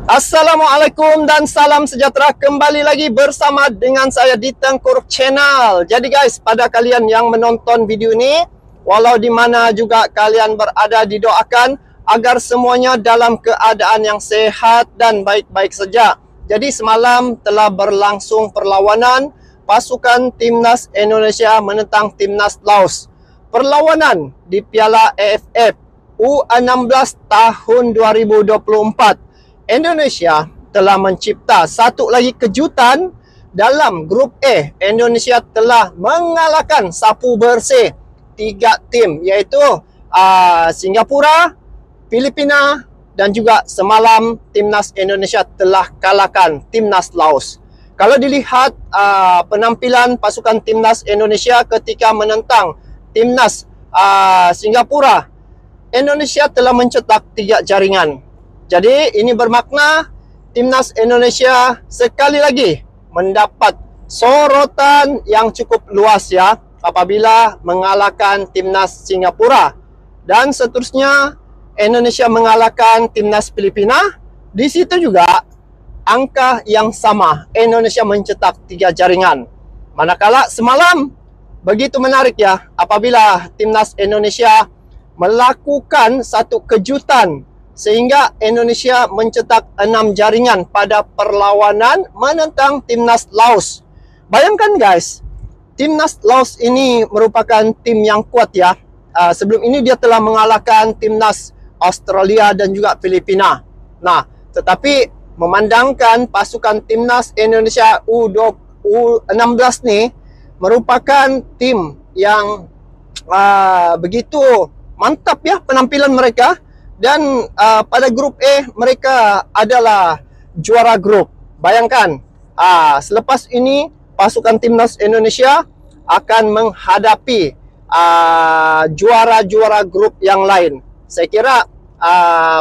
Assalamualaikum dan salam sejahtera, kembali lagi bersama dengan saya di Tengku Channel. Jadi guys, pada kalian yang menonton video ini, walau di mana juga kalian berada, didoakan agar semuanya dalam keadaan yang sehat dan baik-baik saja. Jadi semalam telah berlangsung perlawanan pasukan Timnas Indonesia menentang Timnas Laos. Perlawanan di Piala AFF U16 tahun 2024. Indonesia telah mencipta satu lagi kejutan dalam grup A. Indonesia telah mengalahkan sapu bersih 3 tim, iaitu Singapura, Filipina dan juga semalam Timnas Indonesia telah kalahkan Timnas Laos. Kalau dilihat penampilan pasukan Timnas Indonesia ketika menentang Timnas Singapura, Indonesia telah mencetak 3 jaringan. Jadi ini bermakna Timnas Indonesia sekali lagi mendapat sorotan yang cukup luas ya apabila mengalahkan Timnas Singapura. Dan seterusnya Indonesia mengalahkan Timnas Filipina. Di situ juga angka yang sama, Indonesia mencetak 3 jaringan. Manakala semalam begitu menarik ya apabila Timnas Indonesia melakukan satu kejutan sehingga Indonesia mencetak 6 jaringan pada perlawanan menentang Timnas Laos. Bayangkan guys, Timnas Laos ini merupakan tim yang kuat ya. Sebelum ini dia telah mengalahkan Timnas Australia dan juga Filipina. Nah, tetapi memandangkan pasukan Timnas Indonesia U16 ni merupakan tim yang begitu mantap ya penampilan mereka. Dan pada grup A mereka adalah juara grup. Bayangkan, selepas ini pasukan Timnas Indonesia akan menghadapi juara-juara grup yang lain. Saya kira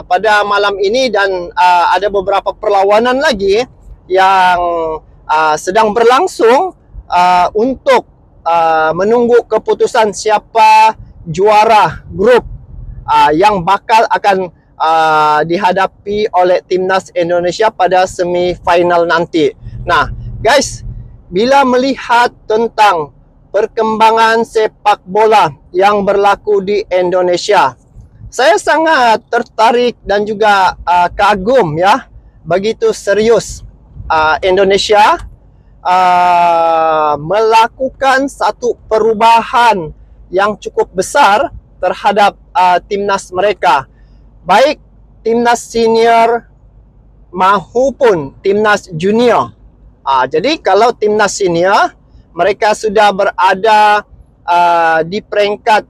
pada malam ini dan ada beberapa perlawanan lagi yang sedang berlangsung untuk menunggu keputusan siapa juara grup yang bakal akan dihadapi oleh Timnas Indonesia pada semifinal nanti. Nah, guys, bila melihat tentang perkembangan sepak bola yang berlaku di Indonesia, saya sangat tertarik dan juga kagum ya, begitu serius Indonesia melakukan satu perubahan yang cukup besar terhadap timnas mereka, baik timnas senior maupun timnas junior. Jadi kalau timnas senior mereka sudah berada di peringkat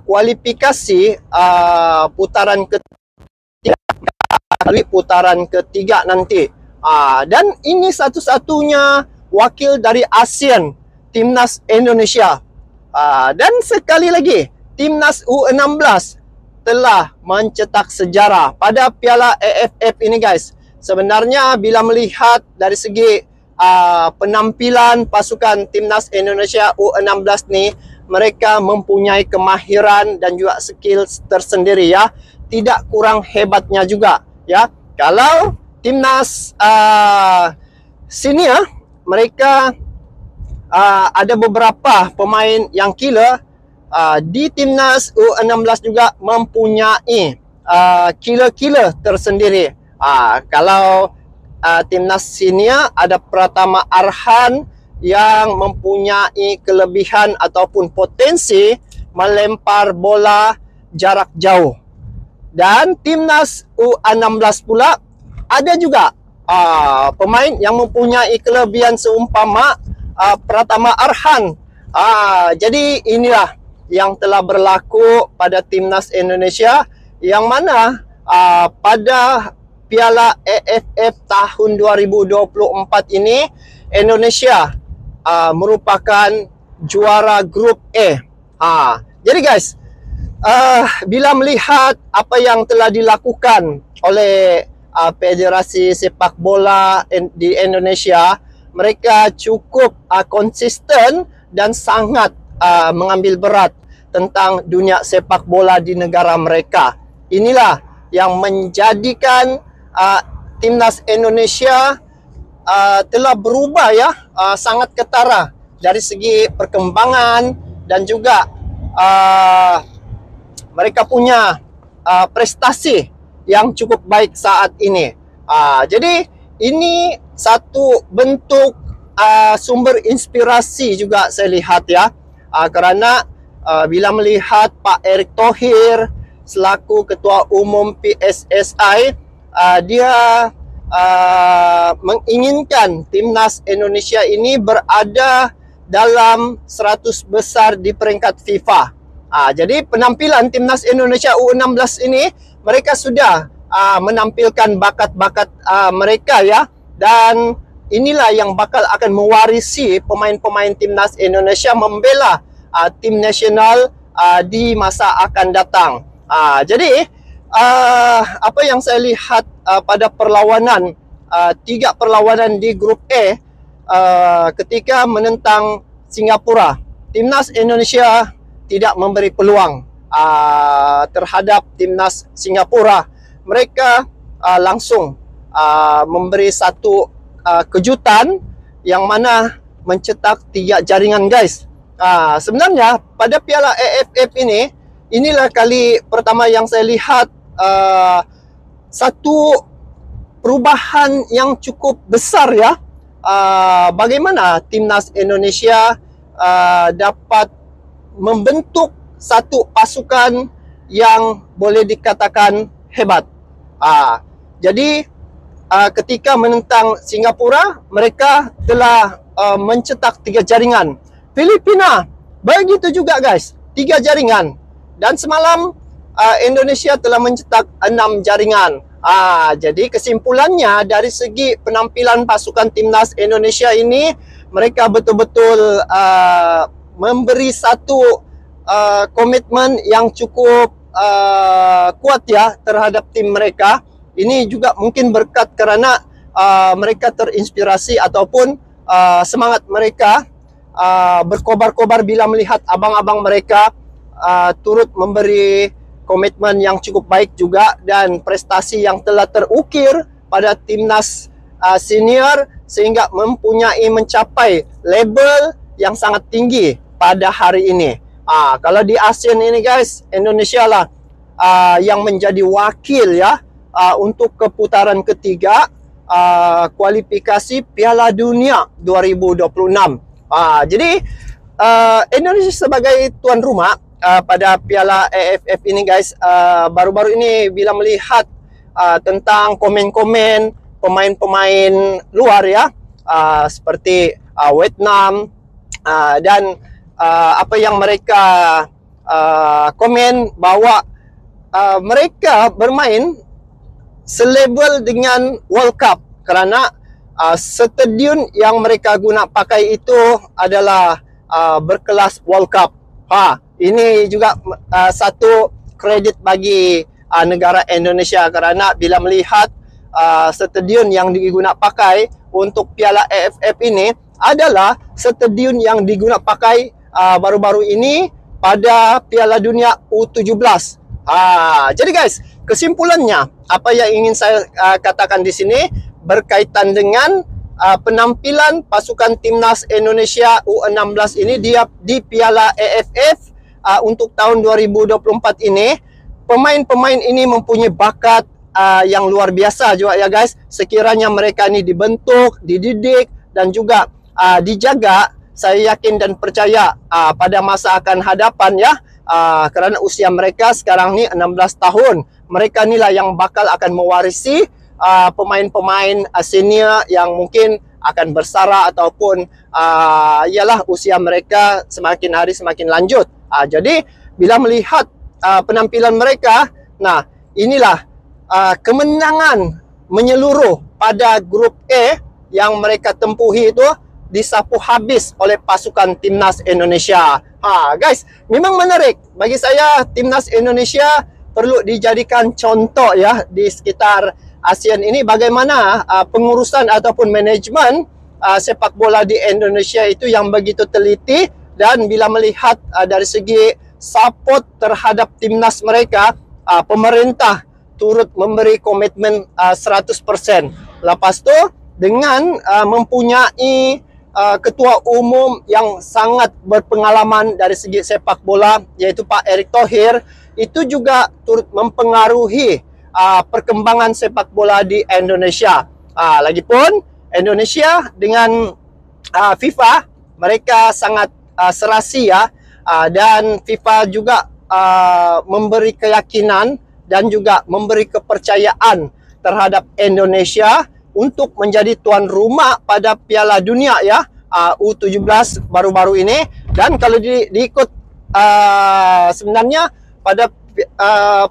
kualifikasi putaran ketiga nanti. Dan ini satu-satunya wakil dari ASEAN, timnas Indonesia. Dan sekali lagi Timnas U16 telah mencetak sejarah pada Piala AFF ini guys. Sebenarnya bila melihat dari segi penampilan pasukan Timnas Indonesia U16 ni, mereka mempunyai kemahiran dan juga skill tersendiri ya. Tidak kurang hebatnya juga ya. Kalau Timnas senior, mereka ada beberapa pemain yang killer. Di Timnas U16 juga mempunyai killer-killer tersendiri. Kalau Timnas senior ada Pratama Arhan yang mempunyai kelebihan ataupun potensi melempar bola jarak jauh. Dan Timnas U16 pula ada juga pemain yang mempunyai kelebihan seumpama Pratama Arhan. Jadi inilah yang telah berlaku pada Timnas Indonesia, yang mana pada Piala AFF tahun 2024 ini Indonesia merupakan juara grup A. Jadi guys, bila melihat apa yang telah dilakukan oleh Federasi Sepak Bola di Indonesia, mereka cukup konsisten dan sangat mengambil berat tentang dunia sepak bola di negara mereka. Inilah yang menjadikan timnas Indonesia telah berubah ya, sangat ketara dari segi perkembangan dan juga mereka punya prestasi yang cukup baik saat ini. Jadi ini satu bentuk sumber inspirasi juga saya lihat ya, kerana bila melihat Pak Erick Thohir selaku Ketua Umum PSSI, dia menginginkan timnas Indonesia ini berada dalam 100 besar di peringkat FIFA. Jadi penampilan timnas Indonesia U16 ini, mereka sudah menampilkan bakat-bakat mereka ya, dan inilah yang bakal akan mewarisi pemain-pemain timnas Indonesia membela tim nasional di masa akan datang. Jadi apa yang saya lihat pada perlawanan, 3 perlawanan di grup A ketika menentang Singapura, timnas Indonesia tidak memberi peluang terhadap timnas Singapura. Mereka langsung memberi satu kejutan yang mana mencetak 3 jaringan, guys. Sebenarnya pada Piala AFF ini, inilah kali pertama yang saya lihat satu perubahan yang cukup besar ya. Bagaimana timnas Indonesia dapat membentuk satu pasukan yang boleh dikatakan hebat. Jadi ketika menentang Singapura, mereka telah mencetak 3 jaringan. Filipina begitu juga, guys, 3 jaringan. Dan semalam Indonesia telah mencetak 6 jaringan. Jadi kesimpulannya dari segi penampilan pasukan timnas Indonesia ini, mereka betul-betul memberi satu komitmen yang cukup kuat ya terhadap tim mereka. Ini juga mungkin berkat kerana mereka terinspirasi ataupun semangat mereka berkobar-kobar bila melihat abang-abang mereka turut memberi komitmen yang cukup baik juga, dan prestasi yang telah terukir pada timnas senior sehingga mempunyai mencapai level yang sangat tinggi pada hari ini. Kalau di ASEAN ini, guys, Indonesia lah yang menjadi wakil ya untuk keputaran ketiga kualifikasi Piala Dunia 2026. Jadi Indonesia sebagai tuan rumah pada Piala AFF ini, guys, baru-baru ini bila melihat tentang komen-komen pemain-pemain luar ya, seperti Vietnam, dan apa yang mereka komen bahwa mereka bermain selevel dengan World Cup kerana stadion yang mereka guna pakai itu adalah berkelas World Cup. Ini juga satu kredit bagi negara Indonesia kerana bila melihat stadion yang digunakan pakai untuk Piala AFF ini adalah stadion yang digunakan pakai baru-baru ini pada Piala Dunia U17. Jadi, guys, kesimpulannya apa yang ingin saya katakan di sini berkaitan dengan penampilan pasukan timnas Indonesia U16 ini di Piala AFF untuk tahun 2024 ini. Pemain-pemain ini mempunyai bakat yang luar biasa juga ya, guys. Sekiranya mereka ini dibentuk, dididik dan juga dijaga, saya yakin dan percaya pada masa akan hadapan ya, kerana usia mereka sekarang ni 16 tahun. Mereka inilah yang bakal akan mewarisi pemain-pemain senior yang mungkin akan bersara ataupun ialah usia mereka semakin hari semakin lanjut. Jadi bila melihat penampilan mereka, nah inilah kemenangan menyeluruh pada grup A yang mereka tempuhi itu disapu habis oleh pasukan timnas Indonesia. Guys, memang menarik bagi saya. Timnas Indonesia perlu dijadikan contoh ya di sekitar ASEAN ini, bagaimana pengurusan ataupun manajemen sepak bola di Indonesia itu yang begitu teliti. Dan bila melihat dari segi support terhadap timnas mereka, pemerintah turut memberi komitmen 100%. Lepas tu dengan mempunyai ketua umum yang sangat berpengalaman dari segi sepak bola, iaitu Pak Erick Thohir, itu juga turut mempengaruhi perkembangan sepak bola di Indonesia. Lagipun Indonesia dengan FIFA, mereka sangat serasi ya, dan FIFA juga memberi keyakinan dan juga memberi kepercayaan terhadap Indonesia untuk menjadi tuan rumah pada Piala Dunia ya, U17 baru-baru ini. Dan kalau diikut sebenarnya pada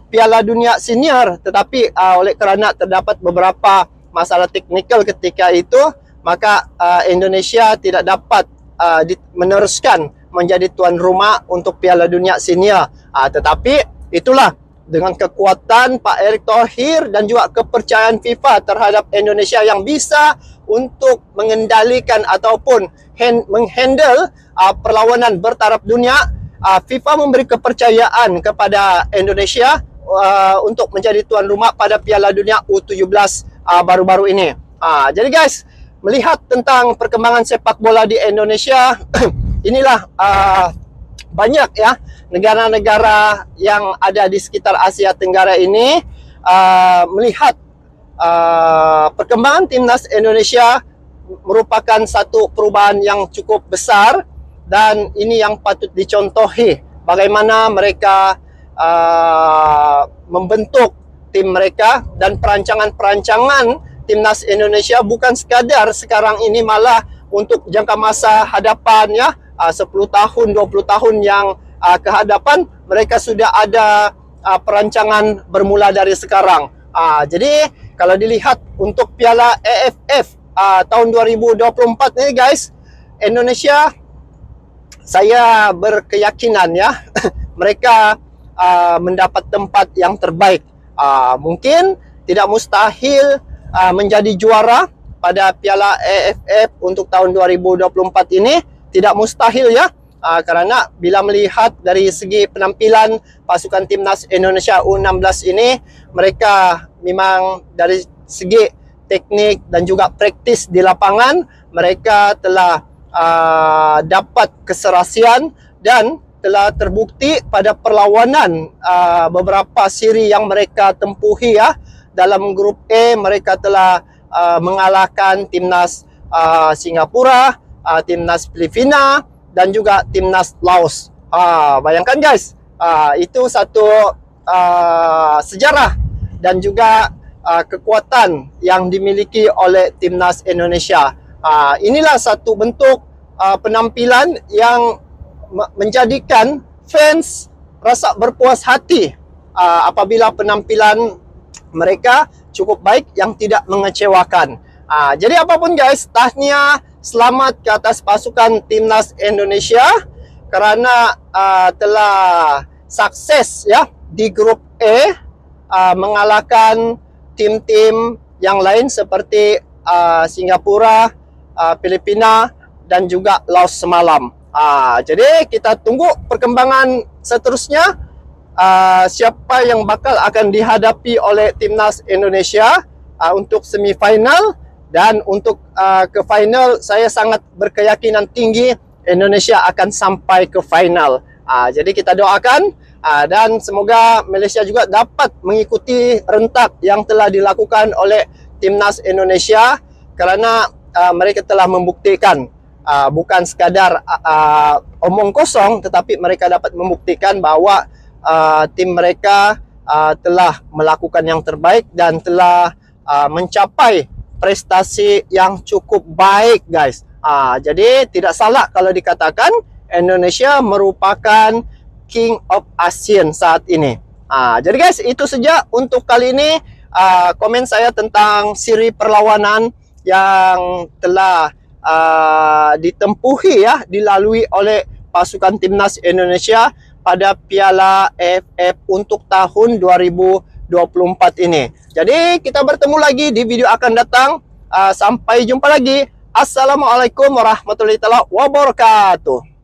Piala Dunia Senior, tetapi oleh kerana terdapat beberapa masalah teknikal ketika itu, maka Indonesia tidak dapat meneruskan menjadi tuan rumah untuk Piala Dunia Senior. Tetapi itulah, dengan kekuatan Pak Erick Thohir dan juga kepercayaan FIFA terhadap Indonesia yang bisa untuk mengendalikan ataupun menghandle perlawanan bertaraf dunia, FIFA memberi kepercayaan kepada Indonesia untuk menjadi tuan rumah pada Piala Dunia U17 baru-baru ini. Jadi guys, melihat tentang perkembangan sepak bola di Indonesia, inilah banyak ya negara-negara yang ada di sekitar Asia Tenggara ini melihat perkembangan timnas Indonesia merupakan satu perubahan yang cukup besar, dan ini yang patut dicontohi bagaimana mereka membentuk tim mereka, dan perancangan-perancangan timnas Indonesia bukan sekadar sekarang ini, malah untuk jangka masa hadapan ya, 10 tahun, 20 tahun yang ke hadapan, mereka sudah ada perancangan bermula dari sekarang. Jadi kalau dilihat untuk Piala AFF tahun 2024 ini guys, Indonesia, saya berkeyakinan ya mereka mendapat tempat yang terbaik. Mungkin tidak mustahil menjadi juara pada Piala AFF untuk tahun 2024 ini, tidak mustahil ya. Karena bila melihat dari segi penampilan pasukan timnas Indonesia U16 ini, mereka memang dari segi teknik dan juga praktis di lapangan, mereka telah dapat keserasian dan telah terbukti pada perlawanan beberapa siri yang mereka tempuhi ya. Dalam grup A, mereka telah mengalahkan timnas Singapura, timnas Filipina, dan juga timnas Laos. Bayangkan guys, itu satu sejarah dan juga kekuatan yang dimiliki oleh timnas Indonesia. Inilah satu bentuk penampilan yang menjadikan fans rasa berpuas hati apabila penampilan mereka cukup baik yang tidak mengecewakan. Jadi apapun guys, tahniah, selamat ke atas pasukan timnas Indonesia kerana telah sukses ya di grup A, mengalahkan tim-tim yang lain seperti Singapura, Filipina, dan juga Laos semalam. Jadi kita tunggu perkembangan seterusnya, siapa yang bakal akan dihadapi oleh timnas Indonesia untuk semifinal. Dan untuk ke final, saya sangat berkeyakinan tinggi Indonesia akan sampai ke final. Jadi kita doakan dan semoga Malaysia juga dapat mengikuti rentak yang telah dilakukan oleh timnas Indonesia, kerana mereka telah membuktikan bukan sekadar omong kosong, tetapi mereka dapat membuktikan bahwa tim mereka telah melakukan yang terbaik dan telah mencapai prestasi yang cukup baik guys. Jadi tidak salah kalau dikatakan Indonesia merupakan King of ASEAN saat ini. Jadi guys, itu saja untuk kali ini komen saya tentang siri perlawanan yang telah ditempuhi ya, dilalui oleh pasukan timnas Indonesia pada Piala AFF untuk tahun 2024 ini. Jadi kita bertemu lagi di video akan datang. Sampai jumpa lagi. Assalamualaikum warahmatullahi wabarakatuh.